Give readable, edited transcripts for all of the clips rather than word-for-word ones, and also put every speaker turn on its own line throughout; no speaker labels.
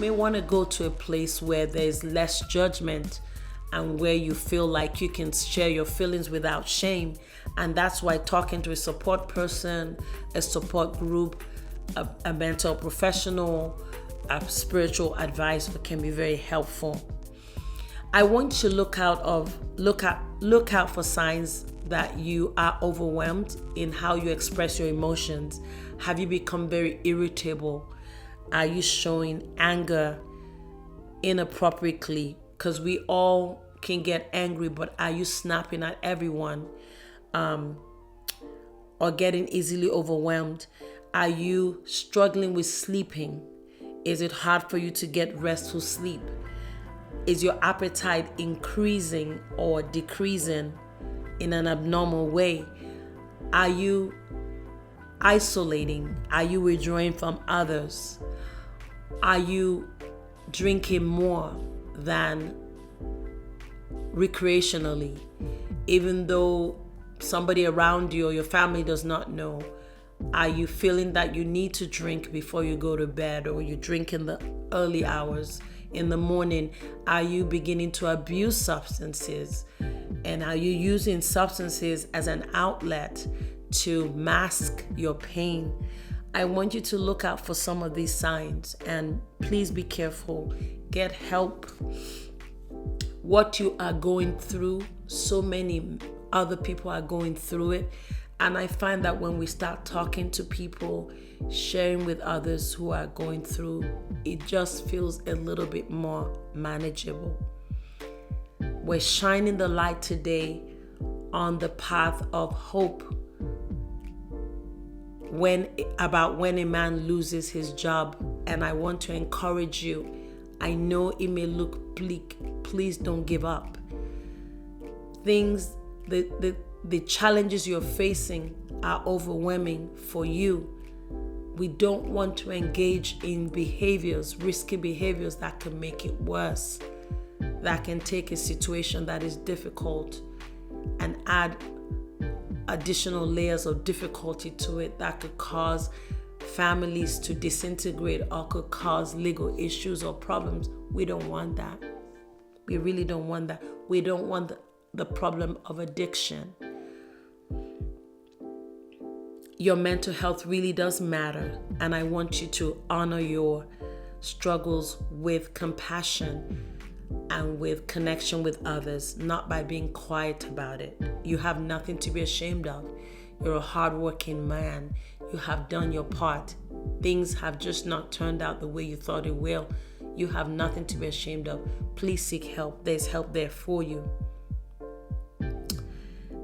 may want to go to a place where there's less judgment and where you feel like you can share your feelings without shame. And that's why talking to a support person, a support group, a mental professional, a spiritual advisor can be very helpful. I want you to look out for signs that you are overwhelmed in how you express your emotions. Have you become very irritable? Are you showing anger inappropriately? Because we all can get angry, but are you snapping at everyone or getting easily overwhelmed? Are you struggling with sleeping? Is it hard for you to get restful sleep? Is your appetite increasing or decreasing in an abnormal way? Are you isolating? Are you withdrawing from others? Are you drinking more than recreationally, even though somebody around you or your family does not know? Are you feeling that you need to drink before you go to bed, or you drink in the early hours in the morning? Are you beginning to abuse substances? And are you using substances as an outlet to mask your pain? I want you to look out for some of these signs, and please be careful. Get help. What you are going through, so many other people are going through it. And I find that when we start talking to people, sharing with others who are going through, it just feels a little bit more manageable. We're shining the light today on the path of hope about when a man loses his job. And I want to encourage you. I know it may look bleak. Please don't give up. The challenges you're facing are overwhelming for you. We don't want to engage in risky behaviors that can make it worse, that can take a situation that is difficult and add additional layers of difficulty to it that could cause families to disintegrate or could cause legal issues or problems. We don't want that. We really don't want that. We don't want the problem of addiction. Your mental health really does matter, and I want you to honor your struggles with compassion and with connection with others, not by being quiet about it. You have nothing to be ashamed of. You're a hardworking man. You have done your part. Things have just not turned out the way you thought it will. You have nothing to be ashamed of. Please seek help. There's help there for you.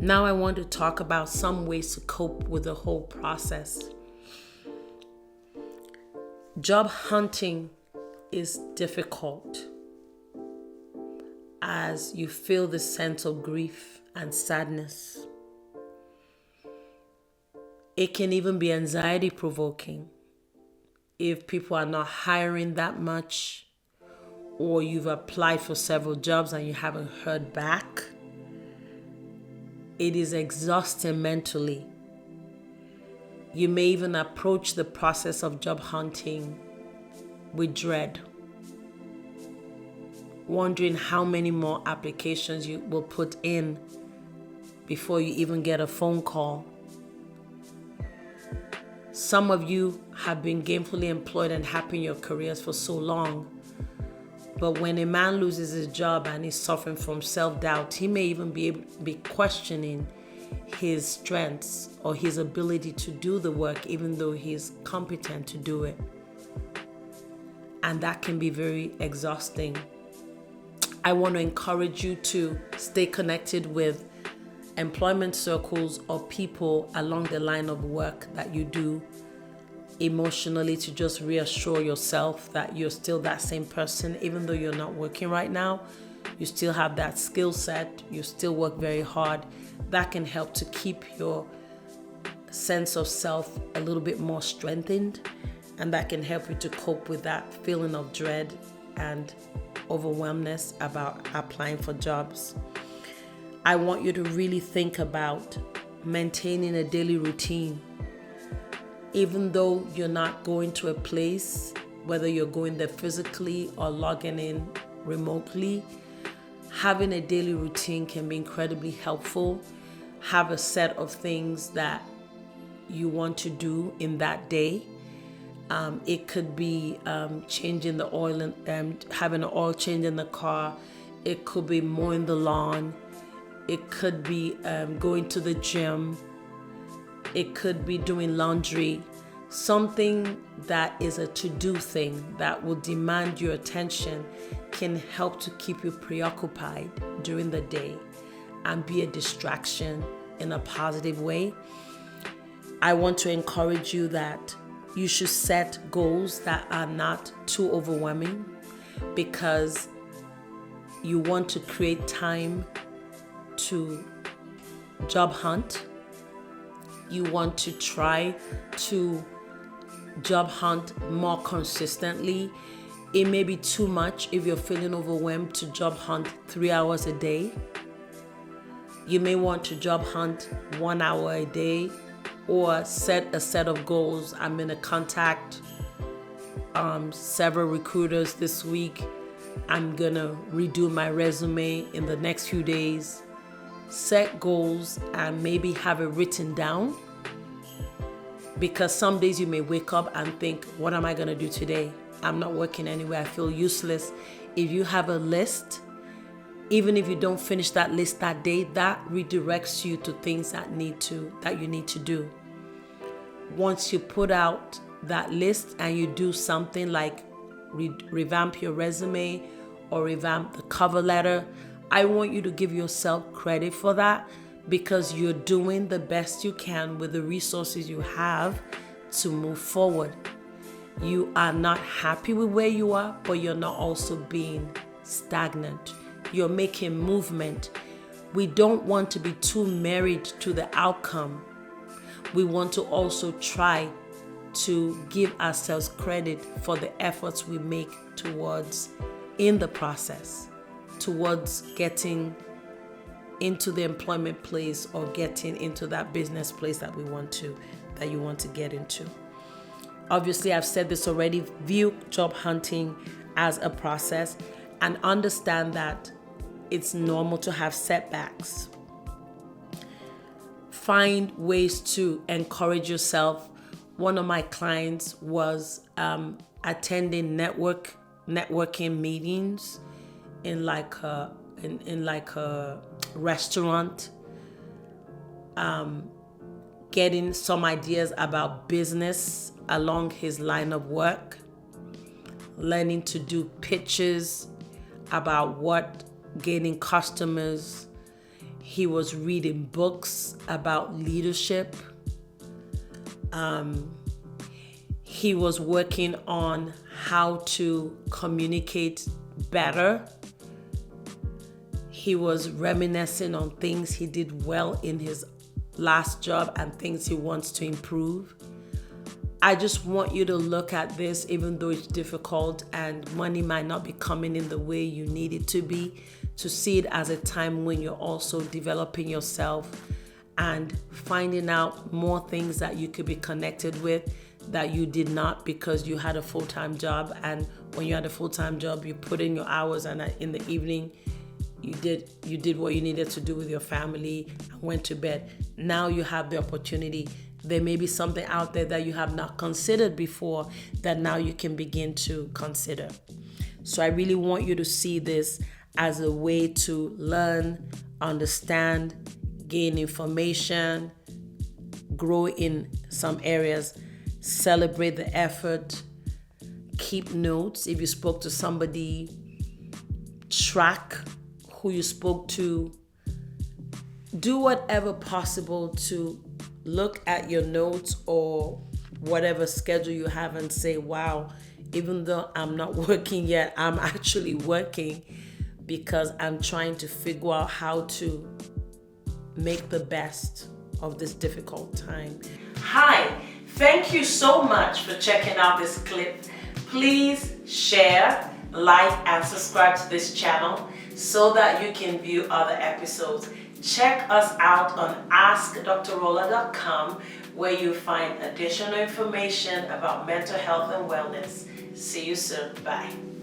Now I want to talk about some ways to cope with the whole process. Job hunting is difficult as you feel the sense of grief and sadness. It can even be anxiety provoking if people are not hiring that much, or you've applied for several jobs and you haven't heard back. It is exhausting mentally. You may even approach the process of job hunting with dread, wondering how many more applications you will put in before you even get a phone call. Some of you have been gainfully employed and happy in your careers for so long, but when a man loses his job and is suffering from self-doubt, he may even be questioning his strengths or his ability to do the work, even though he's competent to do it. And that can be very exhausting. I want to encourage you to stay connected with employment circles or people along the line of work that you do emotionally, to just reassure yourself that you're still that same person. Even though you're not working right now, you still have that skill set, you still work very hard. That can help to keep your sense of self a little bit more strengthened, and that can help you to cope with that feeling of dread and overwhelmness about applying for jobs. I want you to really think about maintaining a daily routine. Even though you're not going to a place whether you're going there physically or logging in remotely. Having a daily routine can be incredibly helpful. Have a set of things that you want to do in that day. It could be changing the oil and having an oil change in the car. It could be mowing the lawn. It could be going to the gym. It could be doing laundry. Something that is a to-do thing that will demand your attention can help to keep you preoccupied during the day and be a distraction in a positive way. I want to encourage you that you should set goals that are not too overwhelming, because you want to create time to job hunt. You want to try to job hunt more consistently. It may be too much if you're feeling overwhelmed to job hunt 3 hours a day. You may want to job hunt 1 hour a day, or set a set of goals. I'm going to contact several recruiters this week. I'm going to redo my resume in the next few days. Set goals and maybe have it written down, because some days you may wake up and think, what am I going to do today? I'm not working anywhere. I feel useless. If you have a list, even if you don't finish that list that day, that redirects you to things that you need to do. Once you put out that list and you do something like revamp your resume or revamp the cover letter, I want you to give yourself credit for that, because you're doing the best you can with the resources you have to move forward. You are not happy with where you are, but you're not also being stagnant. You're making movement. We don't want to be too married to the outcome. We want to also try to give ourselves credit for the efforts we make towards in the process, towards getting into the employment place or getting into that business place that you want to get into. Obviously, I've said this already, view job hunting as a process and understand that it's normal to have setbacks. Find ways to encourage yourself. One of my clients was attending networking meetings in like a restaurant, getting some ideas about business along his line of work, learning to do pitches about gaining customers. He was reading books about leadership. He was working on how to communicate better. He was reminiscing on things he did well in his last job and things he wants to improve. I just want you to look at this, even though it's difficult and money might not be coming in the way you need it to be, to see it as a time when you're also developing yourself and finding out more things that you could be connected with that you did not because you had a full-time job. And when you had a full-time job, you put in your hours, and in the evening, you did what you needed to do with your family and went to bed. Now you have the opportunity. There may be something out there that you have not considered before that now you can begin to consider. So I really want you to see this as a way to learn, understand, gain information, grow in some areas, celebrate the effort, keep notes. If you spoke to somebody, track who you spoke to. Do whatever possible to look at your notes or whatever schedule you have and say, wow, even though I'm not working yet, I'm actually working because I'm trying to figure out how to make the best of this difficult time. Hi, thank you so much for checking out this clip. Please share, like, and subscribe to this channel so that you can view other episodes. Check us out on AskDrRolla.com, where you'll find additional information about mental health and wellness. See you soon. Bye.